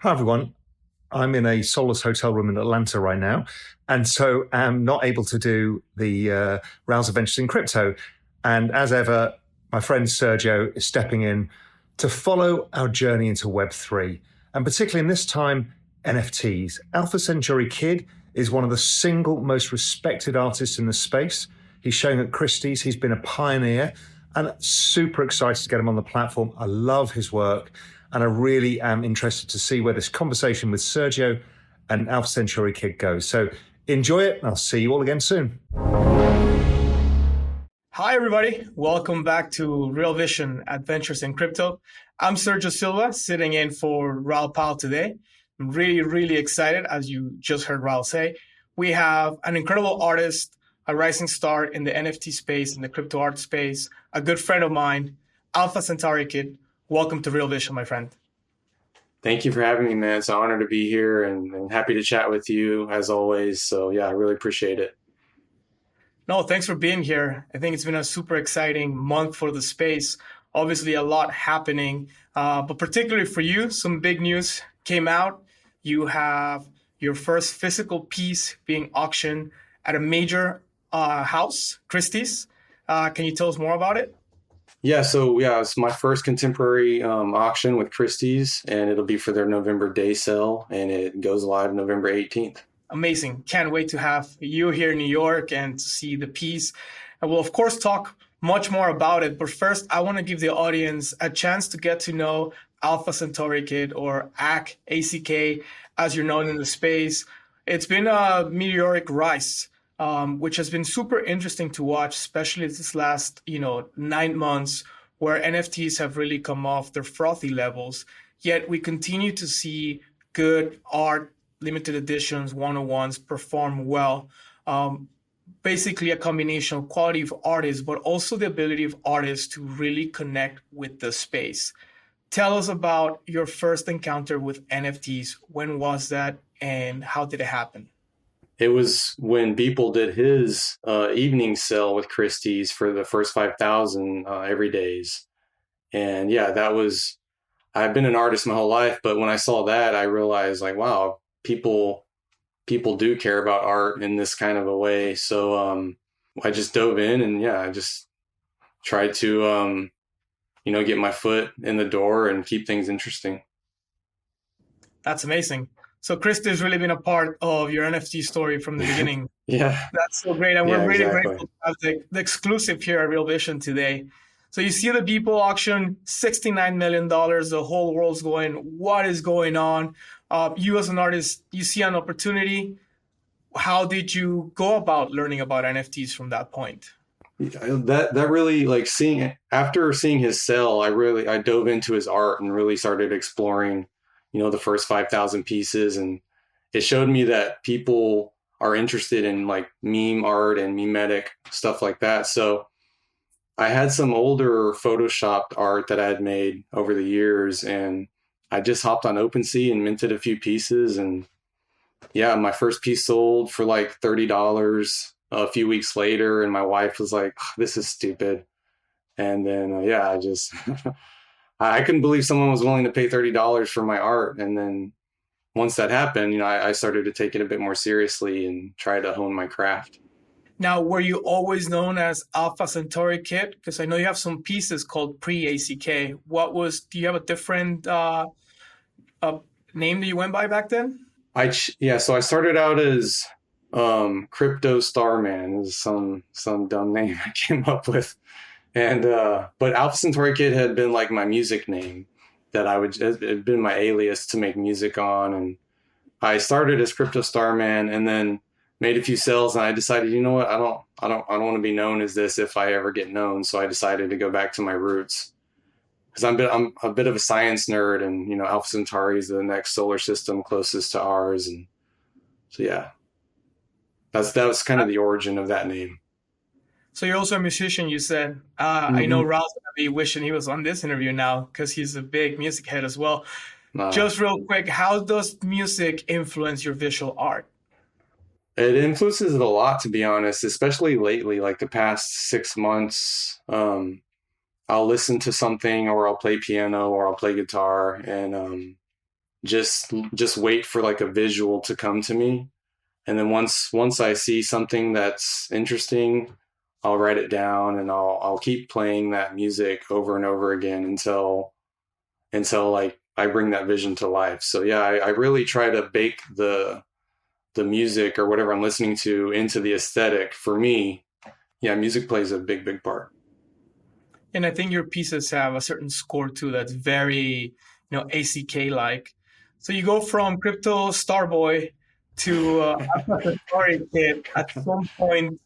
Hi, everyone. I'm in a soulless hotel room in Atlanta right now, and so am not able to do the Raoul's Adventures in Crypto. And as ever, my friend Sergio is stepping in to follow our journey into Web3, and particularly in this time, NFTs. Alpha Centauri Kid is one of the single most respected artists in the space. He's showing at Christie's. He's been a pioneer, and super excited to get him on the platform. I love his work. And I really am interested to see where this conversation with Sergio and Alpha Centauri Kid goes. So enjoy it, and I'll see you all again soon. Hi, everybody. Welcome back to Real Vision Adventures in Crypto. I'm Sergio Silva, sitting in for Raoul today. I'm really excited, as you just heard Raoul say. We have an incredible artist, a rising star in the NFT space, in the crypto art space, a good friend of mine, Alpha Centauri Kid. Welcome to Real Vision, my friend. Thank you for having me, man. It's an honor to be here and happy to chat with you as always. So yeah, I really appreciate it. No, thanks for being here. I think it's been a super exciting month for the space. Obviously, a lot happening, but particularly for you, some big news came out. You have your first physical piece being auctioned at a major house, Christie's. Can you tell us more about it? Yeah, it's my first contemporary auction with Christie's, and it'll be for their November day sale, and it goes live November 18th. Amazing. Can't wait to have you here in New York and to see the piece. And we'll, of course, talk much more about it. But first, I want to give the audience a chance to get to know Alpha Centauri Kid, or ACK, ACK, as you're known in the space. It's been a meteoric rise, which has been super interesting to watch, especially this last, 9 months, where NFTs have really come off their frothy levels. Yet we continue to see good art, limited editions, one-on-ones perform well. Basically a combination of quality of artists, but also the ability of artists to really connect with the space. Tell us about your first encounter with NFTs. When was that, and how did it happen? It was when Beeple did his evening sale with Christie's for the first 5,000 every days. And yeah, I've been an artist my whole life, but when I saw that, I realized like, wow, people do care about art in this kind of a way. So I just dove in and I just tried to, get my foot in the door and keep things interesting. That's amazing. So Christie has really been a part of your NFT story from the beginning. Yeah. That's so great. And we're really exactly. grateful to have the exclusive here at Real Vision today. So you see the Beeple auction, $69 million. The whole world's going, what is going on? You as an artist, you see an opportunity. How did you go about learning about NFTs from that point? That really, like, after seeing his sale, I dove into his art and really started exploring the first 5,000 pieces. And it showed me that people are interested in like meme art and memetic stuff like that. So I had some older photoshopped art that I had made over the years, and I just hopped on OpenSea and minted a few pieces. And yeah, my first piece sold for like $30 a few weeks later. And my wife was like, oh, this is stupid. And then, I just... I couldn't believe someone was willing to pay $30 for my art. And then once that happened, I started to take it a bit more seriously and try to hone my craft. Now, were you always known as Alpha Centauri Kid? Because I know you have some pieces called pre-ACK. Do you have a different name that you went by back then? So I started out as Crypto Starman, is some dumb name I came up with. And but Alpha Centauri Kid had been like my music name that it had been my alias to make music on. And I started as Crypto Starman and then made a few sales, and I decided, you know what, I don't want to be known as this if I ever get known. So I decided to go back to my roots, because I'm a bit of a science nerd, and Alpha Centauri is the next solar system closest to ours. And so that was kind of the origin of that name. So you're also a musician, you said. I know Raoul's going to be wishing he was on this interview now, because he's a big music head as well. Just real quick, how does music influence your visual art? It influences it a lot, to be honest, especially lately, like the past 6 months. I'll listen to something, or I'll play piano, or I'll play guitar, and just wait for like a visual to come to me. And then once I see something that's interesting, I'll write it down and I'll keep playing that music over and over again until like I bring that vision to life. So yeah, I really try to bake the music or whatever I'm listening to into the aesthetic. For me, yeah, music plays a big part. And I think your pieces have a certain score too that's very, ACK like. So you go from Crypto Starboy to Alpha Centauri Kid at some point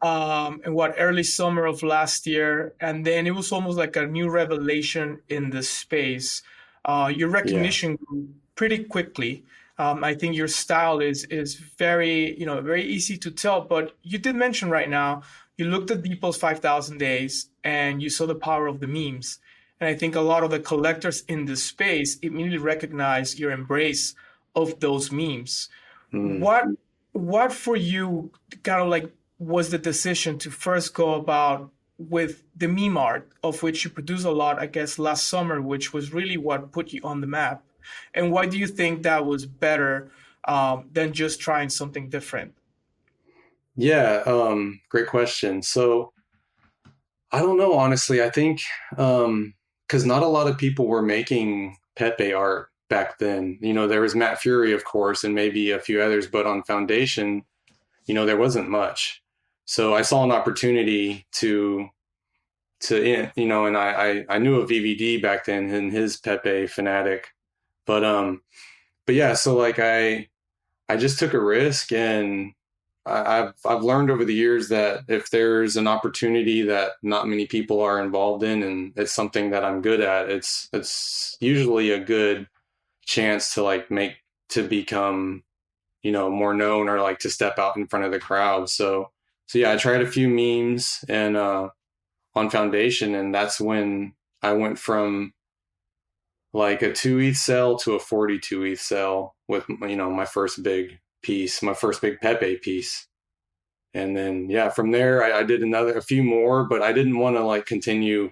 in early summer of last year, and then it was almost like a new revelation in the space. Your recognition grew pretty quickly. I think your style is very very easy to tell. But you did mention right now you looked at Deeple's 5,000 Days and you saw the power of the memes. And I think a lot of the collectors in the space immediately recognize your embrace of those memes. What for you kind of like was the decision to first go about with the meme art, of which you produced a lot, I guess, last summer, which was really what put you on the map? And why do you think that was better than just trying something different? Yeah, great question. So I don't know, honestly. I think because not a lot of people were making Pepe art back then. There was Matt Fury, of course, and maybe a few others, but on Foundation, there wasn't much. So I saw an opportunity to and I knew of VVD back then and his Pepe fanatic, but yeah, so like I just took a risk, and I've learned over the years that if there's an opportunity that not many people are involved in and it's something that I'm good at, it's usually a good chance to become more known or like to step out in front of the crowd. So yeah, I tried a few memes and on Foundation, and that's when I went from like a 2 ETH sell to a 42 ETH sell with my first big piece, my first big Pepe piece. And then yeah, from there I did a few more, but I didn't want to like continue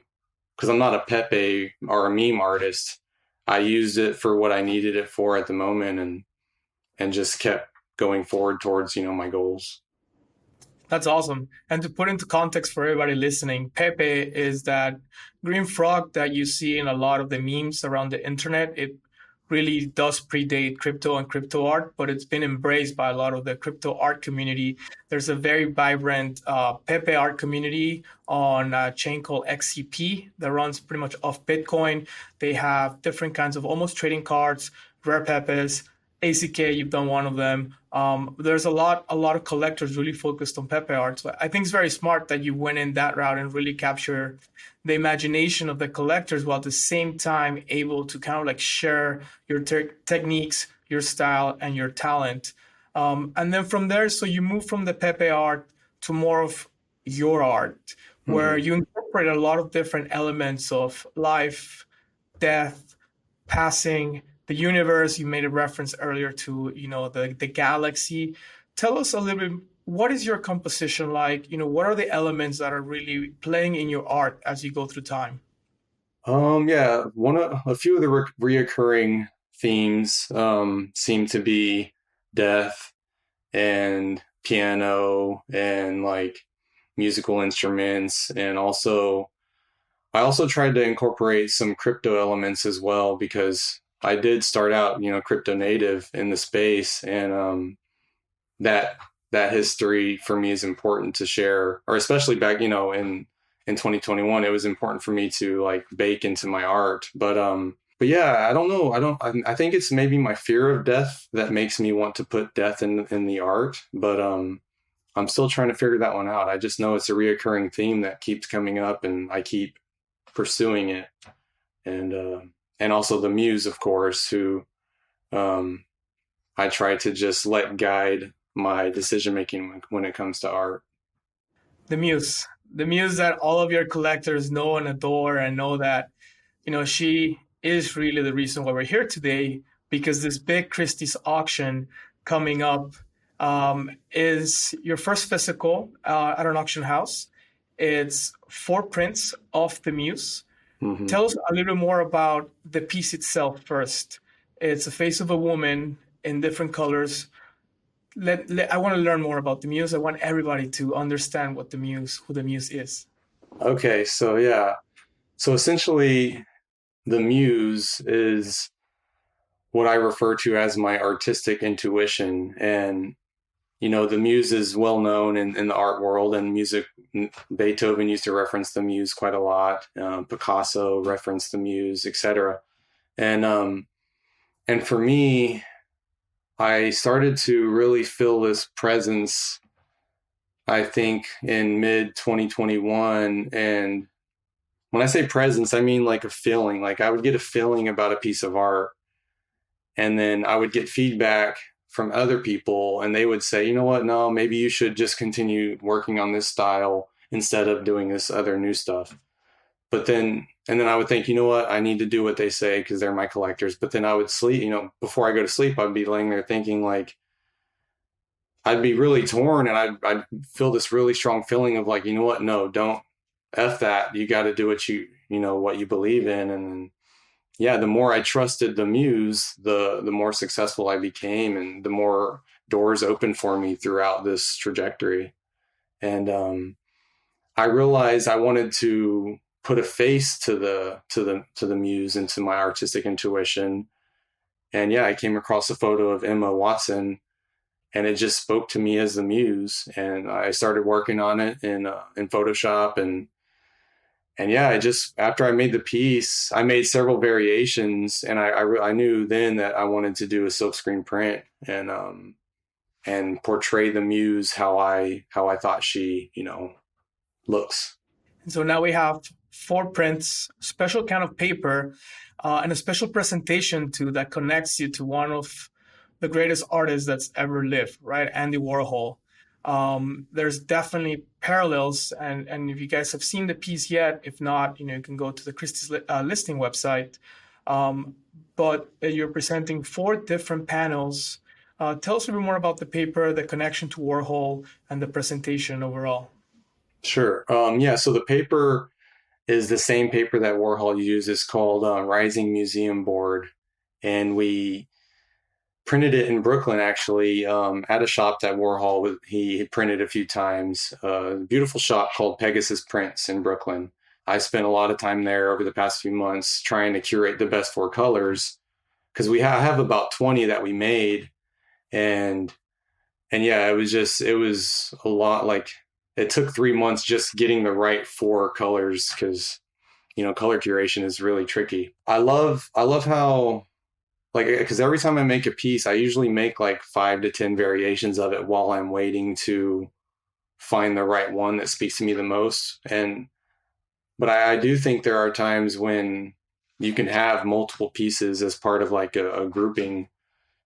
because I'm not a Pepe or a meme artist. I used it for what I needed it for at the moment, and just kept going forward towards my goals. That's awesome. And to put into context for everybody listening, Pepe is that green frog that you see in a lot of the memes around the internet. It really does predate crypto and crypto art, but it's been embraced by a lot of the crypto art community. There's a very vibrant Pepe art community on a chain called XCP that runs pretty much off Bitcoin. They have different kinds of almost trading cards, rare Pepes, ACK, you've done one of them. There's a lot of collectors really focused on Pepe art. So I think it's very smart that you went in that route and really capture the imagination of the collectors while at the same time able to kind of like share your techniques, your style, and your talent. And then from there, so you move from the Pepe art to more of your art, where you incorporate a lot of different elements of life, death, passing, the universe. You made a reference earlier to, the galaxy. Tell us a little bit, what is your composition like? What are the elements that are really playing in your art as you go through time? Yeah, a few of the reoccurring themes seem to be death and piano and like musical instruments, and I also tried to incorporate some crypto elements as well, because I did start out, crypto native in the space, and that history for me is important to share, or especially back, in 2021, it was important for me to like bake into my art. But yeah, I don't know. I think it's maybe my fear of death that makes me want to put death in the art. But I'm still trying to figure that one out. I just know it's a reoccurring theme that keeps coming up, and I keep pursuing it. And also the muse, of course, who I try to just let guide my decision making when it comes to art. The muse that all of your collectors know and adore, and know that, she is really the reason why we're here today, because this big Christie's auction coming up is your first physical at an auction house. It's 4 prints of the muse. Tell us a little more about the piece itself first, It's a face of a woman in different colors. I want to learn more about the Muse. I want everybody to understand what who the Muse is. Okay, so yeah. So essentially, the Muse is what I refer to as my artistic intuition. And, the Muse is well known in the art world and music. Beethoven used to reference the Muse quite a lot. Picasso referenced the Muse, etc. And for me, I started to really feel this presence, I think, in mid 2021. And when I say presence, I mean like a feeling. Like I would get a feeling about a piece of art, and then I would get feedback from other people, and they would say, you know what, no, maybe you should just continue working on this style instead of doing this other new stuff. And then I would think, you know what, I need to do what they say because they're my collectors. But then I would sleep, before I go to sleep, I'd be laying there thinking like, I'd be really torn, and I'd feel this really strong feeling of like, you know what, no, don't F that. You got to do what what you believe in. And then, yeah, the more I trusted the Muse, the more successful I became, and the more doors opened for me throughout this trajectory. And I realized I wanted to put a face to the Muse and to my artistic intuition. And yeah, I came across a photo of Emma Watson, and it just spoke to me as the Muse. And I started working on it in Photoshop, and yeah, after I made the piece, I made several variations, and I knew then that I wanted to do a silkscreen print and portray the Muse how I thought she looks. And so now we have 4 prints, special kind of paper, and a special presentation that connects you to one of the greatest artists that's ever lived, right? Andy Warhol. There's definitely parallels, and if you guys have seen the piece yet, if not, you can go to the Christie's listing website. But you're presenting 4 different panels. Tell us a little bit more about the paper, the connection to Warhol, and the presentation overall. Sure. Yeah. So the paper is the same paper that Warhol used. It's called Rising Museum Board, and we printed it in Brooklyn, actually, at a shop that Warhol he had printed a few times. A beautiful shop called Pegasus Prints in Brooklyn. I spent a lot of time there over the past few months trying to curate the best 4 colors, because we have about 20 that we made, and yeah, it was a lot. Like, it took 3 months just getting the right 4 colors, because color curation is really tricky. I love how, because every time I make a piece, I usually make like 5 to 10 variations of it while I'm waiting to find the right one that speaks to me the most. But I do think there are times when you can have multiple pieces as part of like a grouping.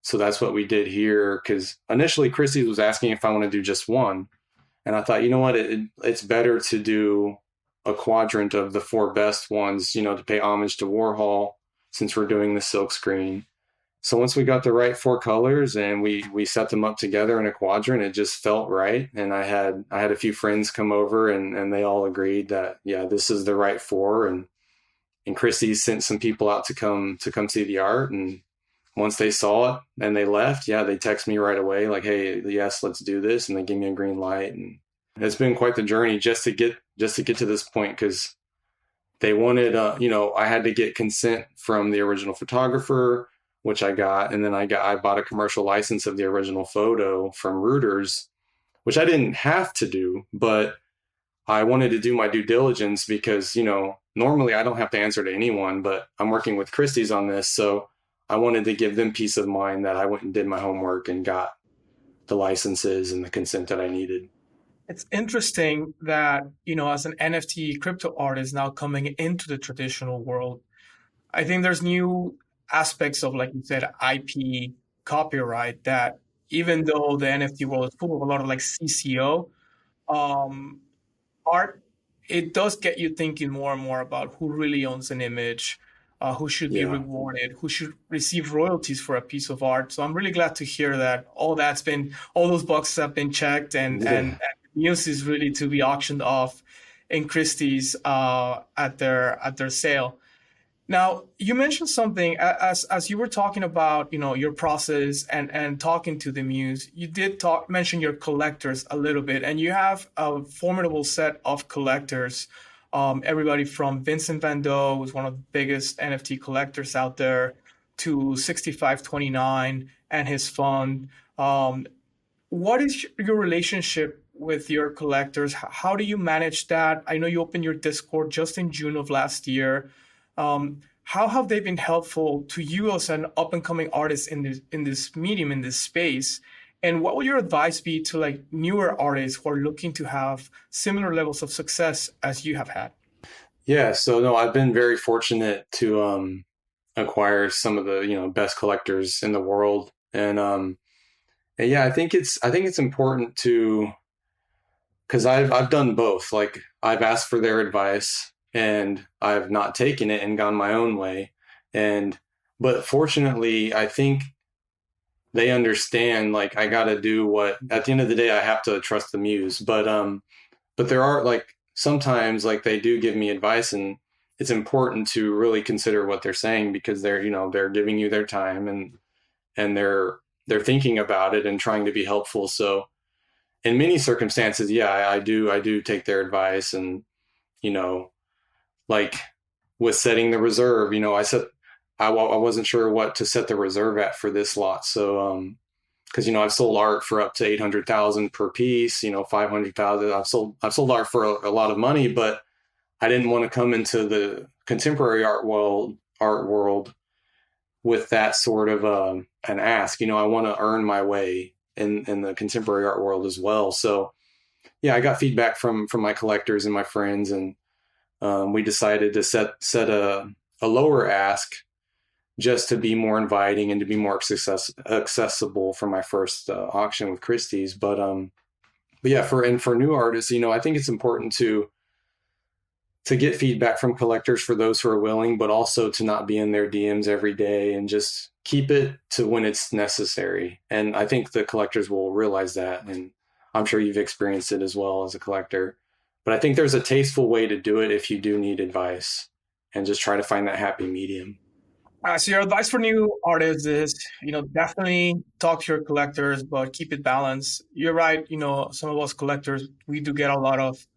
So that's what we did here, because initially Christie was asking if I want to do just one. And I thought, you know what, it's better to do a quadrant of the 4 best ones, to pay homage to Warhol, since we're doing the silkscreen. So once we got the right 4 colors and we set them up together in a quadrant, it just felt right. And I had a few friends come over, and they all agreed that, yeah, this is the right 4. And Christie sent some people out to come see the art. And once they saw it and they left, yeah, they text me right away like, hey, yes, let's do this. And they gave me a green light. And it's been quite the journey just to get to this point, because they wanted, I had to get consent from the original photographer, which I got. And then I bought a commercial license of the original photo from Reuters, which I didn't have to do, but I wanted to do my due diligence because, normally I don't have to answer to anyone, but I'm working with Christie's on this. So I wanted to give them peace of mind that I went and did my homework and got the licenses and the consent that I needed. It's interesting that, as an NFT crypto artist now coming into the traditional world, I think there's new aspects of, like you said, IP copyright, that even though the NFT world is full of a lot of like CCO art, it does get you thinking more and more about who really owns an image, who should be rewarded, who should receive royalties for a piece of art. So I'm really glad to hear that all those boxes have been checked, and Muse is really to be auctioned off in Christie's at their sale. Now, you mentioned something as you were talking about, your process and talking to the Muse. You did mention your collectors a little bit, and you have a formidable set of collectors. Everybody from Vincent Van Gogh, who's one of the biggest NFT collectors out there, to 6529 and his fund. What is your relationship with your collectors? How do you manage that? I know you opened your Discord just in June of last year. How have they been helpful to you as an up-and-coming artist in this medium, in this space? And what would your advice be to like newer artists who are looking to have similar levels of success as you have had? Yeah, so no, I've been very fortunate to acquire some of the best collectors in the world, and yeah, I think it's important to, because I've done both. Like I've asked for their advice and I've not taken it and gone my own way. But fortunately, I think they understand, like, I got to do what, at the end of the day, I have to trust the Muse. But there are, like, sometimes, like, they do give me advice, and it's important to really consider what they're saying, because they're giving you their time, and they're thinking about it and trying to be helpful. So in many circumstances, yeah, I do take their advice. And, like with setting the reserve, I wasn't sure what to set the reserve at for this lot. So, because I've sold art for up to 800,000 per piece, 500,000. I've sold art for a lot of money, but I didn't want to come into the contemporary art world with that sort of an ask. I want to earn my way in the contemporary art world as well. So, yeah, I got feedback from my collectors and my friends, and we decided to set a lower ask, just to be more inviting and to be more accessible for my first auction with Christie's. But yeah, for new artists, I think it's important to get feedback from collectors, for those who are willing, but also to not be in their DMs every day, and just keep it to when it's necessary. And I think the collectors will realize that, and I'm sure you've experienced it as well as a collector. But I think there's a tasteful way to do it if you do need advice, and just try to find that happy medium. So your advice for new artists is, definitely talk to your collectors, but keep it balanced. You're right. Some of us collectors, we do get a lot of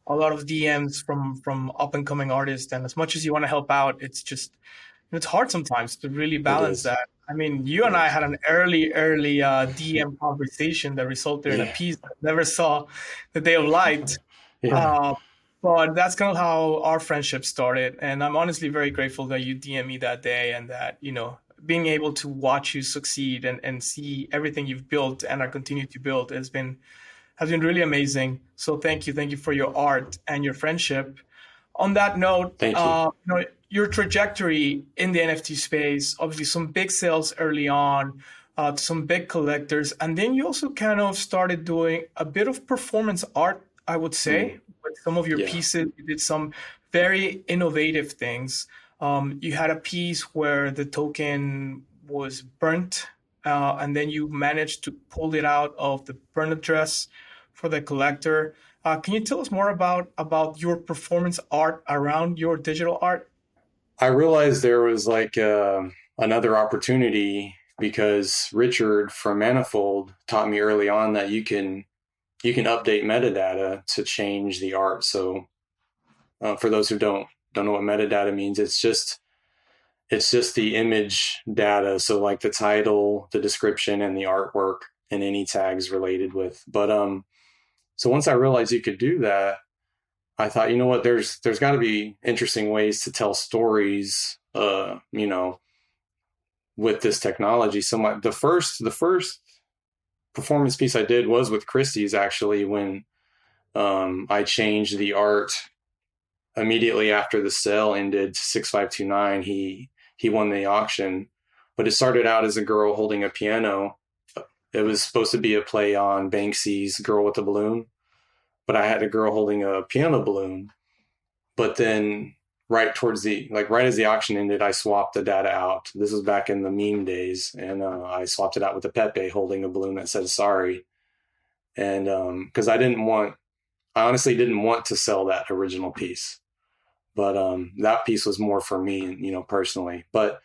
DMs from up and coming artists, and as much as you want to help out, it's hard sometimes to really balance that. I mean, you and I had an early DM conversation that resulted in a piece that never saw the day of light. Yeah. But that's kind of how our friendship started. And I'm honestly very grateful that you DM me that day, and that, being able to watch you succeed and see everything you've built and are continuing to build has been really amazing. So thank you for your art and your friendship. On that note, thank you. Your trajectory in the NFT space, obviously some big sales early on, to some big collectors, and then you also kind of started doing a bit of performance art, I would say. With some of your pieces, you did some very innovative things. You had a piece where the token was burnt, and then you managed to pull it out of the burn address for the collector. Can you tell us more about your performance art around your digital art? I realized there was like another opportunity, because Richard from Manifold taught me early on that you can update metadata to change the art. So for those who don't know what metadata means, it's just the image data. So like the title, the description, and the artwork, and any tags related with. But so once I realized you could do that, I thought, what, there's got to be interesting ways to tell stories, with this technology. So the first performance piece I did was with Christie's, actually, when I changed the art immediately after the sale ended to 6529. He won the auction, but it started out as a girl holding a piano. It was supposed to be a play on Banksy's Girl with a Balloon, but I had a girl holding a piano balloon. But then right as the auction ended, I swapped the data out. This was back in the meme days, and I swapped it out with a Pepe holding a balloon that said sorry. And because I honestly didn't want to sell that original piece. But that piece was more for me, you know, personally. But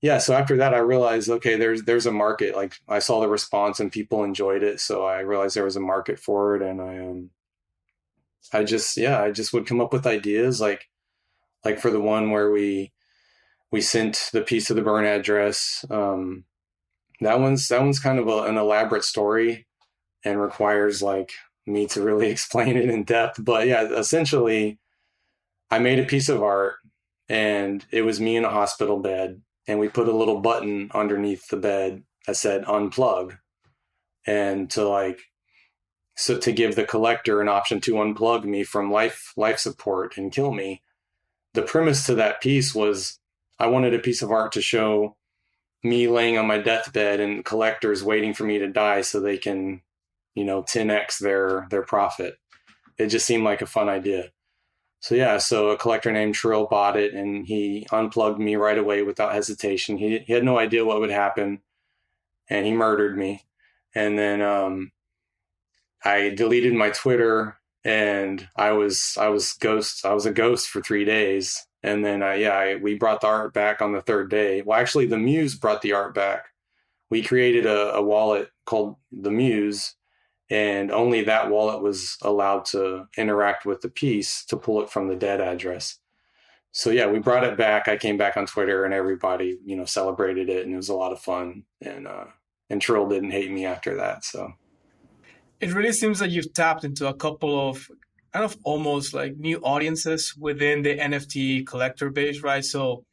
yeah, so after that, I realized, okay, there's a market. Like I saw the response and people enjoyed it, so I realized there was a market for it, and I just would come up with ideas like for the one where we sent the piece to the burn address. That one's kind of an elaborate story and requires like me to really explain it in depth. But yeah, essentially, I made a piece of art, and it was me in a hospital bed, and we put a little button underneath the bed that said unplug, and to give the collector an option to unplug me from life support and kill me. The premise to that piece was I wanted a piece of art to show me laying on my deathbed and collectors waiting for me to die so they can, you know, 10x their profit. It just seemed like a fun idea. So yeah, so a collector named Trill bought it, and he unplugged me right away without hesitation. He had no idea what would happen, and he murdered me. And then I deleted my Twitter, and I was a ghost for 3 days. And then we brought the art back on the third day. Well, actually, the MUSE brought the art back. We created a wallet called the MUSE, and only that wallet was allowed to interact with the piece to pull it from the dead address. So yeah, we brought it back. I came back on Twitter, and everybody, you know, celebrated it, and it was a lot of fun. And Trill didn't hate me after that. So It really seems that you've tapped into a couple of kind of almost like new audiences within the NFT collector base, right? So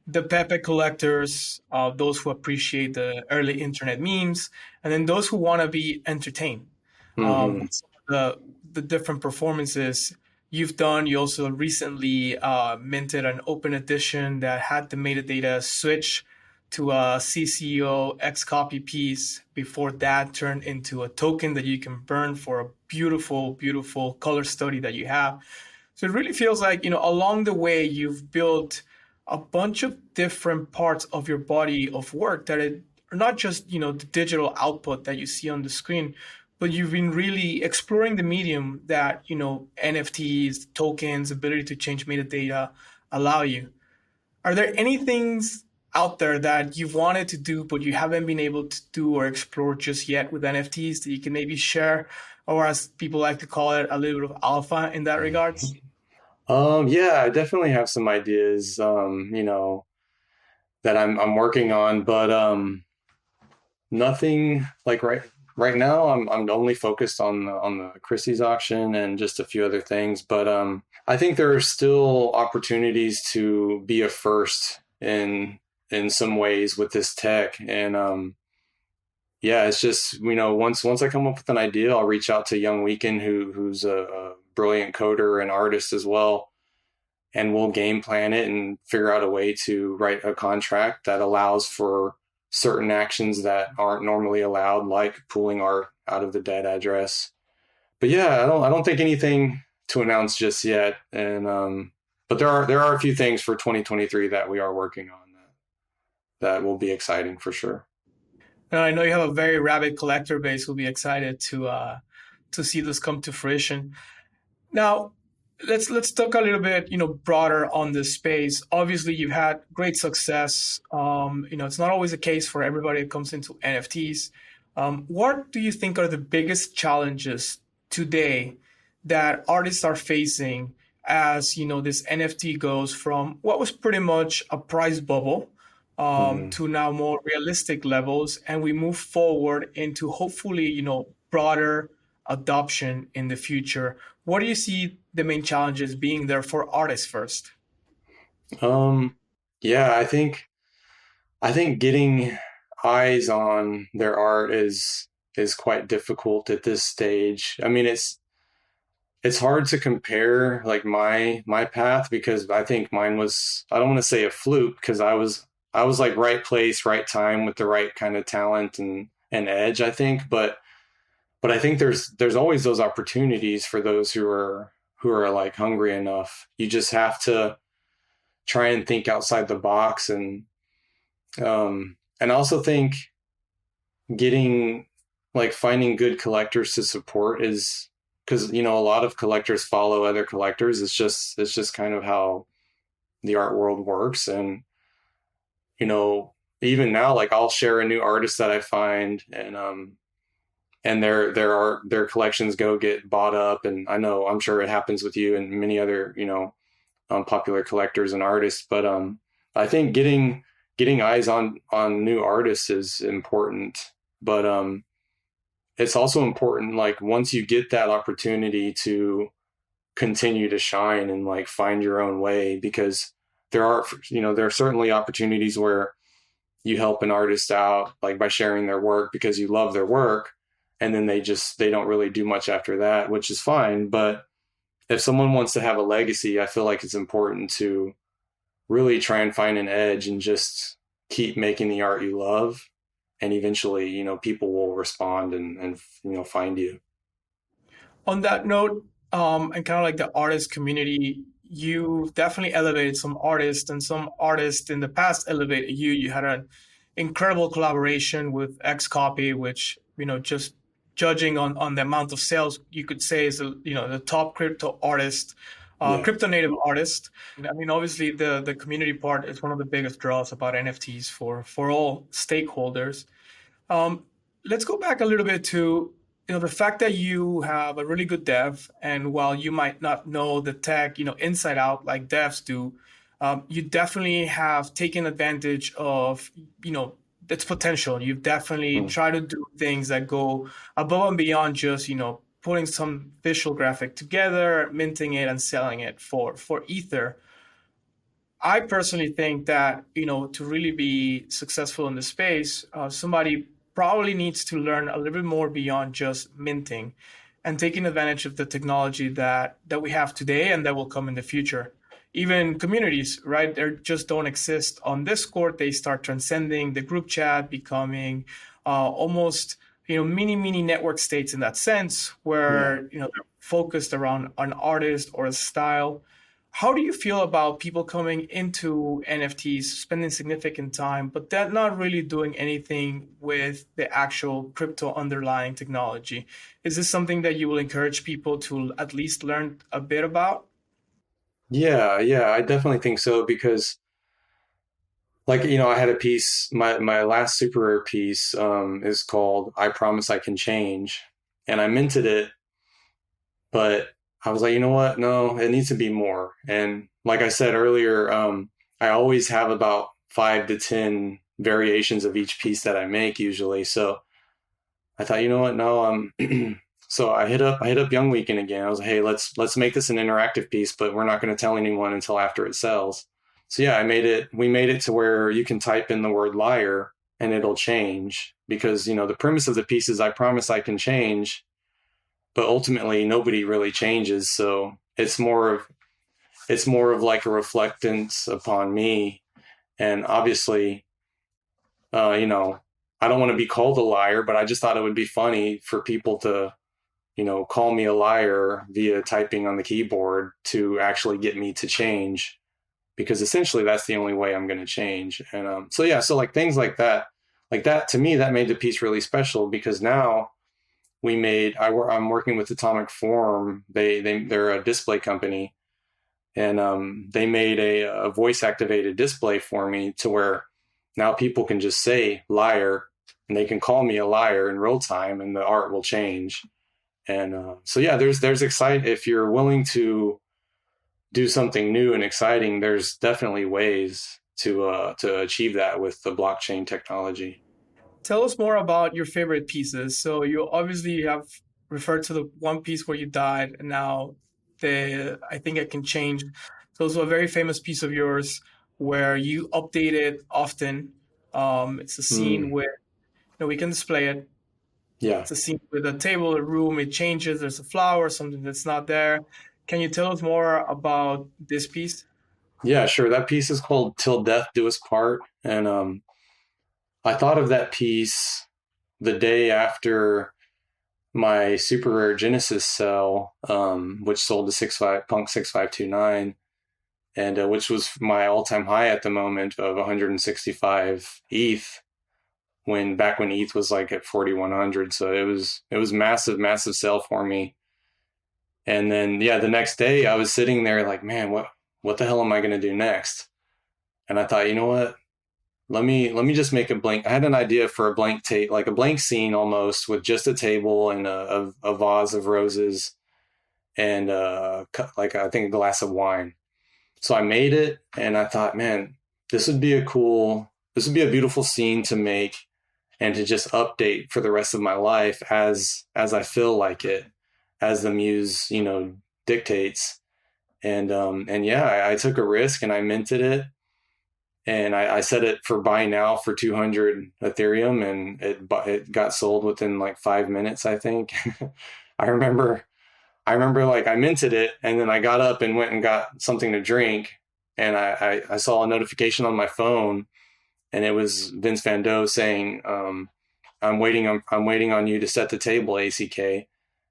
the Pepe collectors, those who appreciate the early internet memes, and then those who want to be entertained. Some of the different performances you've done. You also recently minted an open edition that had the metadata switch to a CCO X copy piece before that turned into a token that you can burn for a beautiful, beautiful color study that you have. So it really feels like, you know, along the way, you've built a bunch of different parts of your body of work that are not just, you know, the digital output that you see on the screen, but you've been really exploring the medium that, you know, NFTs, tokens, ability to change metadata allow you. Are there any things out there that you've wanted to do, but you haven't been able to do or explore just yet with NFTs that you can maybe share, or as people like to call it, a little bit of alpha in that regards? Yeah, I definitely have some ideas, you know, that I'm working on, but nothing like right now. I'm only focused on the Christie's auction and just a few other things, but I think there are still opportunities to be a first in some ways with this tech. And yeah, it's just, you know, once I come up with an idea, I'll reach out to Young Weekend, who's a brilliant coder and artist as well, and we'll game plan it and figure out a way to write a contract that allows for certain actions that aren't normally allowed, like pulling art out of the dead address. But yeah, I don't think anything to announce just yet. And but there are a few things for 2023 that we are working on that will be exciting for sure. Now, I know you have a very rabid collector base who'll be excited to see this come to fruition. Now, let's talk a little bit, you know, broader on this space. Obviously, you've had great success. You know, it's not always the case for everybody that comes into NFTs. What do you think are the biggest challenges today that artists are facing as, you know, this NFT goes from what was pretty much a price bubble to now more realistic levels, and we move forward into hopefully, you know, broader adoption in the future? What do you see the main challenges being there for artists first? Yeah, I think getting eyes on their art is quite difficult at this stage. I mean, it's hard to compare like my path, because I think mine was, I don't want to say a fluke, because I was like right place, right time with the right kind of talent and edge, I think. But I think there's always those opportunities for those who are like hungry enough. You just have to try and think outside the box. And I also think finding good collectors to support is because a lot of collectors follow other collectors. It's just kind of how the art world works. And even now, like I'll share a new artist that I find, and their collections go get bought up. And I'm sure it happens with you and many other popular collectors and artists. But I think getting eyes on new artists is important. But it's also important, like once you get that opportunity, to continue to shine and like find your own way, because there are certainly opportunities where you help an artist out, like by sharing their work because you love their work, and then they don't really do much after that, which is fine. But if someone wants to have a legacy, I feel like it's important to really try and find an edge and just keep making the art you love. And eventually, people will respond and find you. On that note, and kind of like the artist community, you definitely elevated some artists, and some artists in the past elevated you. You had an incredible collaboration with ACK'S, which, just judging on the amount of sales, you could say is, the top crypto artist, crypto native artist. I mean, obviously the community part is one of the biggest draws about NFTs for all stakeholders. Let's go back a little bit to, the fact that you have a really good dev, and while you might not know the tech, inside out like devs do, you definitely have taken advantage of, its potential. You've definitely tried to do things that go above and beyond just, putting some visual graphic together, minting it, and selling it for Ether. I personally think that, to really be successful in the space, somebody probably needs to learn a little bit more beyond just minting and taking advantage of the technology that we have today and that will come in the future. Even communities, right? They just don't exist on Discord. They start transcending the group chat, becoming almost mini network states in that sense, where they're focused around an artist or a style. How do you feel about people coming into NFTs, spending significant time, but they're not really doing anything with the actual crypto underlying technology? Is this something that you will encourage people to at least learn a bit about? Yeah, I definitely think so, because like, I had a piece, my last super rare piece is called I Promise I Can Change. And I minted it, but I was like, you know what? No, it needs to be more. And like I said earlier, I always have about 5 to 10 variations of each piece that I make usually. So I thought, you know what? No, so I hit up Young Weekend again. I was like, hey, let's make this an interactive piece, but we're not going to tell anyone until after it sells. So yeah, we made it to where you can type in the word liar and it'll change, because, the premise of the piece is I promise I can change, but ultimately nobody really changes. So it's more of like a reflectance upon me. And obviously, I don't want to be called a liar, but I just thought it would be funny for people to, call me a liar via typing on the keyboard to actually get me to change, because essentially that's the only way I'm going to change. And so like things like that to me, that made the piece really special, because now I'm working with Atomic Form. They're a display company, and they made a voice activated display for me to where now people can just say liar and they can call me a liar in real time and the art will change. And so yeah, there's exciting. If you're willing to do something new and exciting, there's definitely ways to achieve that with the blockchain technology. Tell us more about your favorite pieces. So you obviously have referred to the one piece where you died, and now I think I can change. So it's a very famous piece of yours where you update it often. It's a scene where we can display it. Yeah. It's a scene with a table, a room, it changes, there's a flower, something that's not there. Can you tell us more about this piece? Yeah, sure. That piece is called Till Death Do Us Part. And I thought of that piece the day after my super rare Genesis cell, which sold to Punk 6529, and which was my all-time high at the moment of 165 ETH, back when ETH was like at 4,100. So it was massive sell for me. And then, yeah, the next day I was sitting there like, man, what the hell am I going to do next? And I thought, you know what? Let me just make a blank. I had an idea for a blank tape, like a blank scene almost, with just a table and a vase of roses and like I think a glass of wine. So I made it, and I thought, man, this would be a beautiful scene to make and to just update for the rest of my life as I feel like it, as the muse, dictates. And yeah, I took a risk and I minted it, and I set it for buy now for 200 Ethereum, and it got sold within like 5 minutes, I think. I remember like I minted it, and then I got up and went and got something to drink, and I saw a notification on my phone, and it was Vince Van Dough saying, I'm waiting on you to set the table, ACK.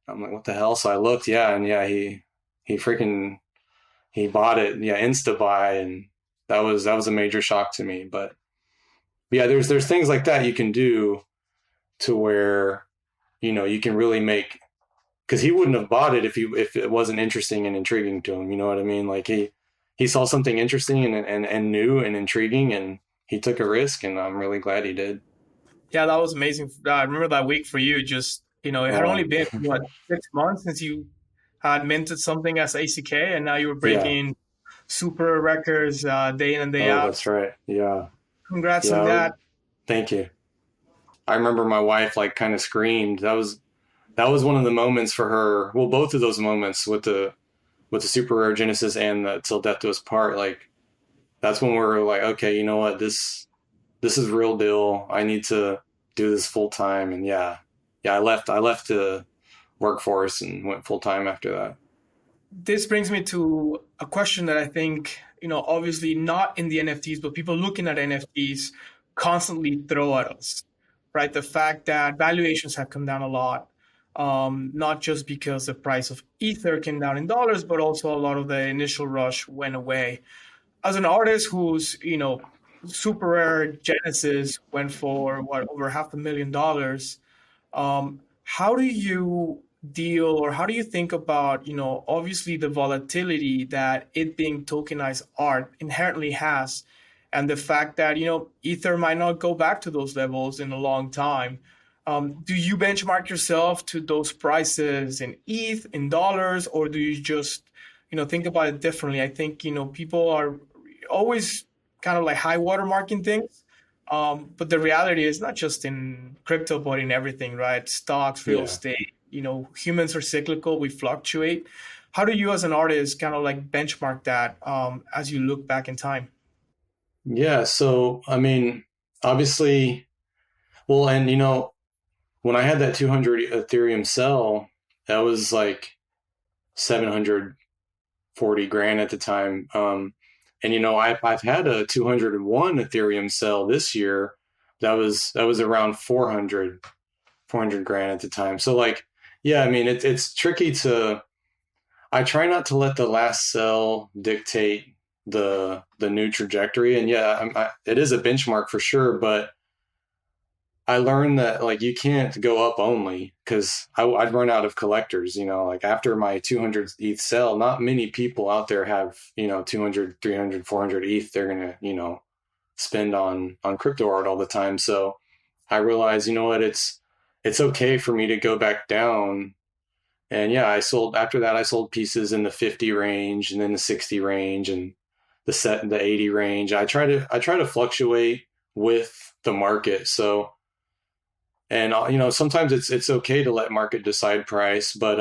I'm like, what the hell? So I looked, yeah, and yeah, he bought it, yeah, insta buy, and that was a major shock to me. But yeah, there's things like that you can do to where, you can really make, because he wouldn't have bought it if it wasn't interesting and intriguing to him. You know what I mean? Like he saw something interesting and new and intriguing, and he took a risk, and I'm really glad he did. Yeah, that was amazing. I remember that week for you. Just it had only been 6 months since you had minted something as ACK, and now you were breaking super records day in and day out. That's right. Yeah. Congrats on that. Thank you. I remember my wife like kind of screamed. That was one of the moments for her. Well, both of those moments with the super rare Genesis and the Till Death Do Us Part, like that's when we're like, okay, you know what, this is real deal. I need to do this full time. And yeah, I left the workforce and went full time after that. This brings me to a question that I think, obviously not in the NFTs, but people looking at NFTs constantly throw at us, right? The fact that valuations have come down a lot, not just because the price of Ether came down in dollars, but also a lot of the initial rush went away. As an artist who's, super rare Genesis went for over $500,000, how do you deal, or how do you think about, obviously the volatility that it being tokenized art inherently has, and the fact that, Ether might not go back to those levels in a long time? Do you benchmark yourself to those prices in ETH, in dollars, or do you just, think about it differently? I think, people are always kind of like high watermarking things. But the reality is not just in crypto, but in everything, right? Stocks, real estate, humans are cyclical, we fluctuate. How do you as an artist kind of like benchmark that as you look back in time? Yeah. So, I mean, obviously, well, and when I had that 200 Ethereum sell, that was like 740 grand at the time. And I've had a 201 Ethereum sell this year. That was around 400 grand at the time. So like, yeah, I mean, it's tricky I try not to let the last sell dictate the new trajectory. And yeah, it is a benchmark for sure, but I learned that like you can't go up only, because I'd run out of collectors. Like after my 200 ETH sell, not many people out there have 200, 300, 400 ETH they're gonna spend on crypto art all the time. So I realized, it's okay for me to go back down. And yeah, after that I sold pieces in the 50 range, and then the 60 range, and the 80 range. I try to fluctuate with the market. So, and sometimes it's okay to let market decide price, but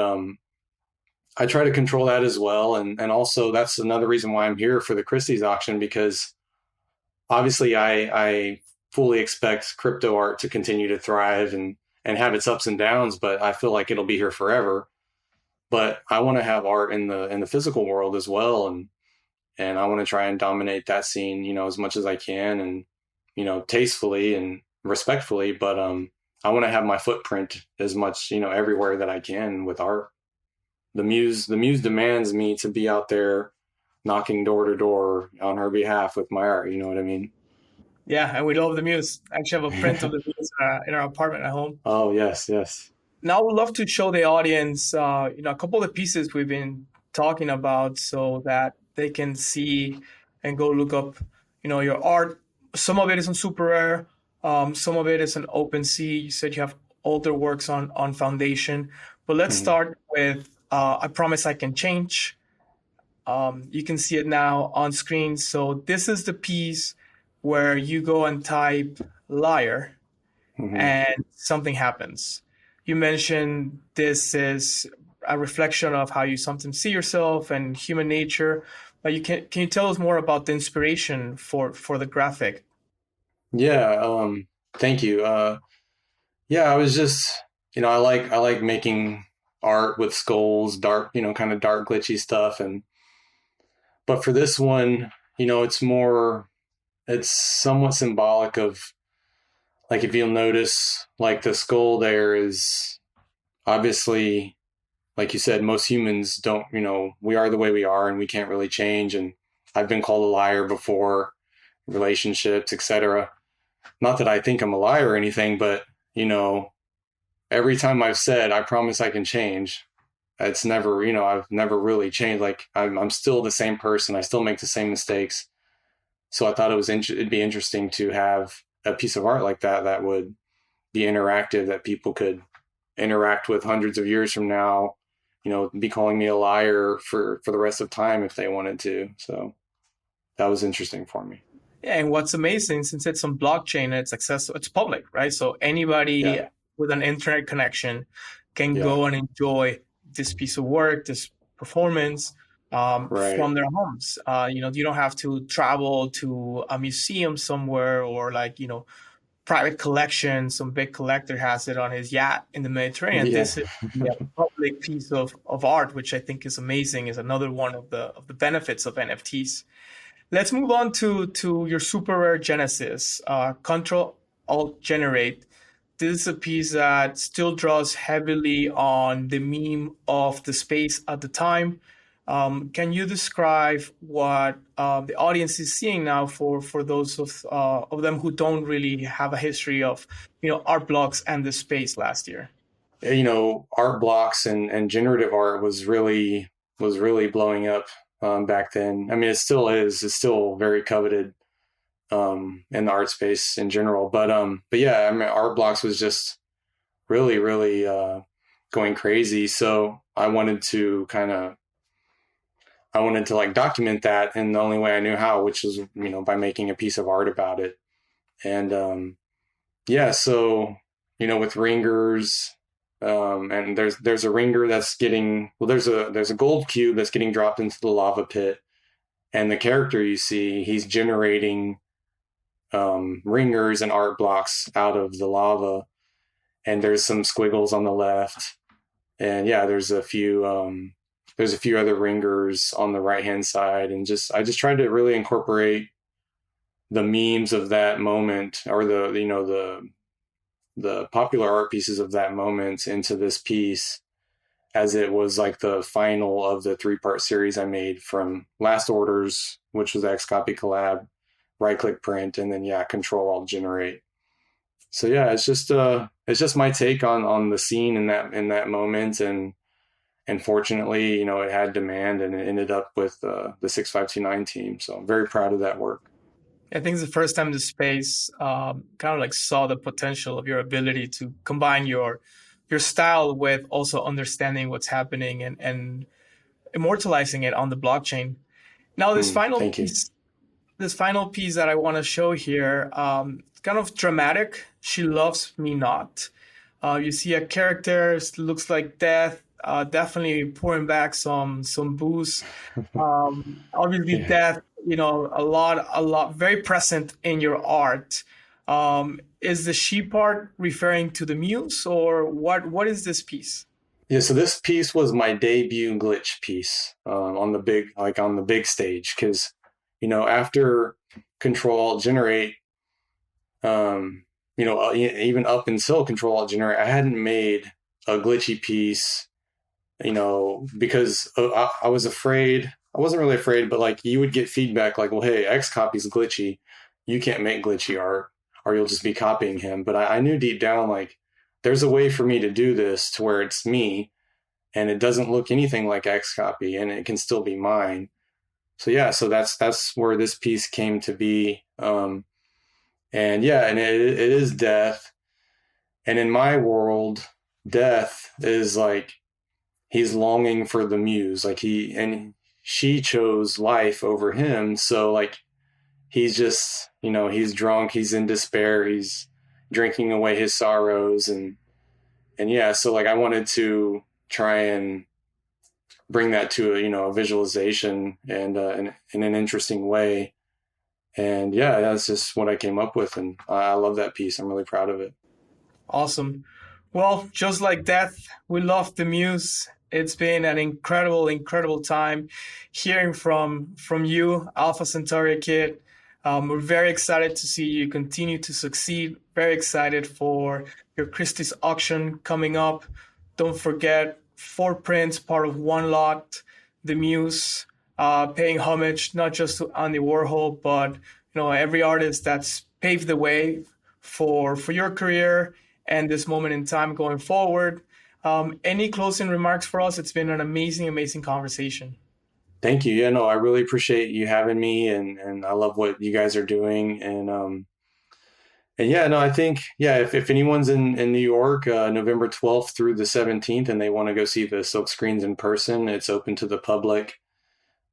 I try to control that as well. And also that's another reason why I'm here for the Christie's auction, because obviously I fully expect crypto art to continue to thrive and have its ups and downs, but I feel like it'll be here forever. But I want to have art in the physical world as well, and I want to try and dominate that scene, as much as I can, and tastefully and respectfully. But I want to have my footprint as much, everywhere that I can with art. The muse demands me to be out there knocking door to door on her behalf with my art. You know what I mean? Yeah, and we love the Muse. I actually have a print of the Muse in our apartment at home. Oh, yes. Now I would love to show the audience, a couple of pieces we've been talking about so that they can see and go look up, your art. Some of it is on Super Rare. Some of it is on OpenSea. You said you have older works on Foundation. But let's start with I Promise I Can Change. You can see it now on screen. So this is the piece where you go and type liar and something happens. You mentioned this is a reflection of how you sometimes see yourself and human nature. But can you tell us more about the inspiration for the graphic? Yeah, thank you. Yeah, I was just, I like making art with skulls, dark, kind of dark glitchy stuff, but for this one, it's somewhat symbolic of, like, if you'll notice, like, the skull there is obviously, like you said, most humans don't, we are the way we are and we can't really change. And I've been called a liar before, relationships, etc. Not that I think I'm a liar or anything, but, every time I've said, I promise I can change, it's never, I've never really changed. Like, I'm still the same person. I still make the same mistakes. So I thought it'd be interesting to have a piece of art like that would be interactive, that people could interact with hundreds of years from now, be calling me a liar for the rest of time if they wanted to. So that was interesting for me. Yeah, and what's amazing, since it's on blockchain and it's accessible, it's public, right? So anybody with an internet connection can go and enjoy this piece of work, this performance from their homes. You don't have to travel to a museum somewhere or private collection. Some big collector has it on his yacht in the Mediterranean. This is a public piece of art, which I think is amazing, is another one of the benefits of NFTs. Let's move on to your Super Rare Genesis, Control-Alt-Generate. This is a piece that still draws heavily on the meme of the space at the time. Can you describe what the audience is seeing now for those of them who don't really have a history of art blocks and the space last year? Art blocks and generative art was really blowing up back then. I mean, it still is. It's still very coveted in the art space in general. But yeah, I mean, art blocks was just really going crazy. So I wanted to like document that in the only way I knew how, which was, by making a piece of art about it. And so, with ringers, and there's a ringer that's getting, there's a gold cube that's getting dropped into the lava pit. And the character you see, he's generating ringers and art blocks out of the lava. And there's some squiggles on the left. And there's a few other ringers on the right-hand side. And I just tried to really incorporate the memes of that moment, or the popular art pieces of that moment into this piece, as it was like the final of the 3-part series I made from Last Orders, which was X-Copy collab, right-click print, and then Control-Alt-Generate. So it's just my take on the scene in that moment, and fortunately, it had demand, and it ended up with the 6529 team. So I'm very proud of that work. I think it's the first time the space kind of saw the potential of your ability to combine your style with also understanding what's happening and immortalizing it on the blockchain. Now, this final piece that I want to show here, kind of dramatic. She Loves Me Not. You see a character, looks like death. Definitely pouring back some booze. Obviously, death. A lot, very present in your art. Is the she part referring to the MUSE, or what is this piece? Yeah, so this piece was my debut glitch piece on the big stage, because after Control-Alt-Generate, even up until Control-Alt-Generate, I hadn't made a glitchy piece, because I was afraid. I wasn't really afraid, but you would get feedback like, well, hey, X copy's glitchy. You can't make glitchy art, or you'll just be copying him. But I knew deep down, there's a way for me to do this to where it's me and it doesn't look anything like X copy and it can still be mine. So yeah, so that's where this piece came to be. And yeah, and it is death. And in my world, death is like, he's longing for the muse, like she chose life over him. So like, he's just, he's drunk, he's in despair, he's drinking away his sorrows. And yeah, so like I wanted to try and bring that to a visualization and in an interesting way. And yeah, that's just what I came up with. And I love that piece. I'm really proud of it. Awesome. Well, just like death, we love the muse. It's been an incredible time hearing from you, Alpha Centauri Kid. We're very excited to see you continue to succeed. Very excited for your Christie's auction coming up. Don't forget, 4 prints, part of one lot, the muse, paying homage not just to Andy Warhol, but every artist that's paved the way for your career and this moment in time going forward. Any closing remarks for us? It's been an amazing conversation. Thank you. Yeah, no, I really appreciate you having me, and I love what you guys are doing. And yeah, no, I think, yeah, if anyone's in New York, November 12th through the 17th, and they want to go see the silk screens in person, it's open to the public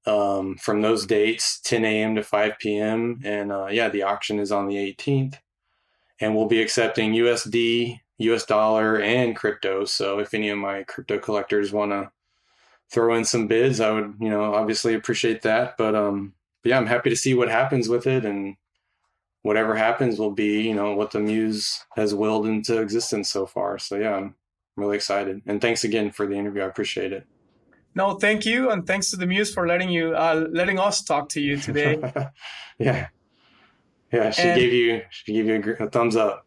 from those dates, 10 a.m. to 5 p.m. And yeah, the auction is on the 18th, and we'll be accepting USD, US dollar, and crypto. So if any of my crypto collectors want to throw in some bids, I would, obviously appreciate that. But yeah, I'm happy to see what happens with it, and whatever happens will be, what the muse has willed into existence so far. So yeah, I'm really excited. And thanks again for the interview. I appreciate it. No, thank you. And thanks to the muse for letting us talk to you today. Yeah. Yeah. She gave you a thumbs up.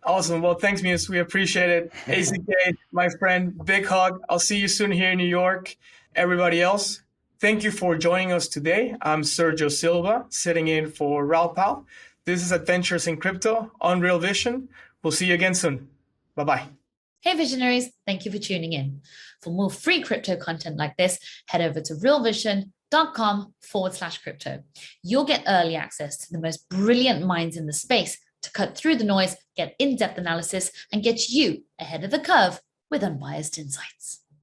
Awesome. Well, thanks, Muse. We appreciate it. ACK, my friend, big hug. I'll see you soon here in New York. Everybody else, thank you for joining us today. I'm Sergio Silva, sitting in for Raoul. This is Adventures in Crypto on Real Vision. We'll see you again soon. Bye-bye. Hey, visionaries. Thank you for tuning in. For more free crypto content like this, head over to realvision.com/crypto. You'll get early access to the most brilliant minds in the space to cut through the noise, get in-depth analysis, and get you ahead of the curve with unbiased insights.